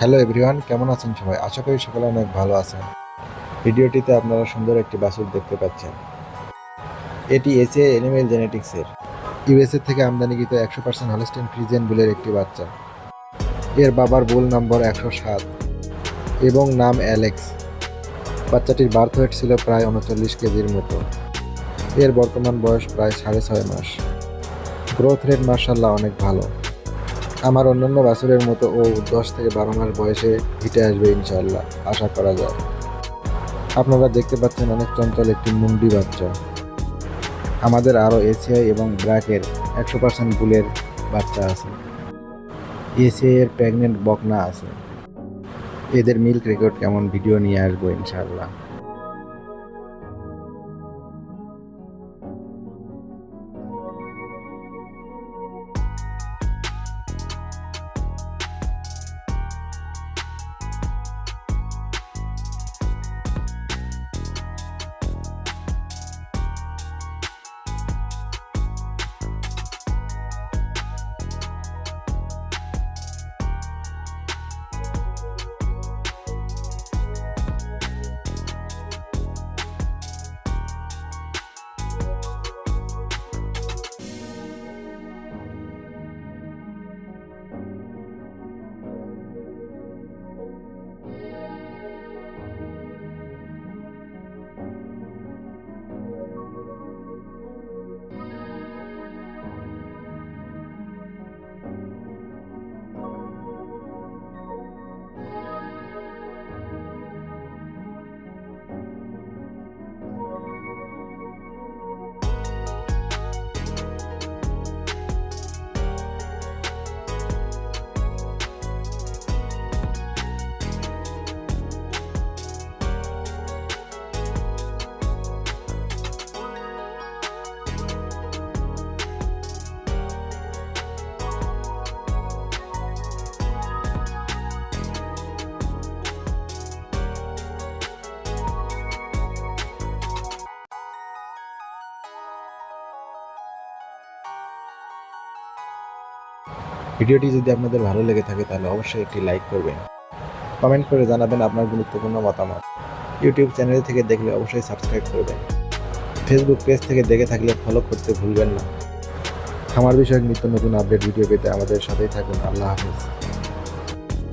Hello everyone, কেমন আছেন সবাই? আশা করি সকলে অনেক ভালো আছেন। ভিডিওটিতে আপনারা সুন্দর একটি বাছুর দেখতে পাচ্ছেন। এটি এসিআই এনিমেল জেনেটিক্সের ইউএসএ থেকে আমদানিকৃত 100% হলস্টেইন ফ্রিজিয়ান বুলের একটি বাচ্চা। এর বাবার বুল নম্বর 107 এবং নাম অ্যালেক্স। বাচ্চাটির বার্থ ওয়েট ছিল প্রায় 39 কেজির মতো। এর বর্তমান বয়স প্রায় 6.5 মাস। গ্রোথ রেট মার্শাল্লাহ অনেক ভালো। আমার অন্যান্য বাছুরের মতো ও 10 থেকে 12 মাস বয়সে হিটে আসবে ইনশাআল্লাহ, আশা করা যায়। আপনারা দেখতে পাচ্ছেন অনেক চঞ্চল একটি মুন্ডি বাচ্চা। আমাদের আরও এসিআই এবং ব্র্যাকের 100% বুলের বাচ্চা আছে। এসিআই এর প্রেগনেন্ট বকনা আছে। এদের মিল্ক রেকর্ড কেমন ভিডিও নিয়ে আসবো ইনশাআল্লাহ। ভিডিওটি যদি আপনাদের ভালো লেগে থাকে তাহলে অবশ্যই একটি লাইক করবেন। কমেন্ট করে জানাবেন আপনার গুরুত্বপূর্ণ মতামত। ইউটিউব চ্যানেল থেকে দেখলে অবশ্যই সাবস্ক্রাইব করবেন। ফেসবুক পেজ থেকে দেখে থাকলে ফলো করতে ভুলবেন না। খামার বিষয়ক নিত্য নতুন আপডেট ভিডিও পেতে আমাদের সাথেই থাকুন। আল্লাহ হাফেজ।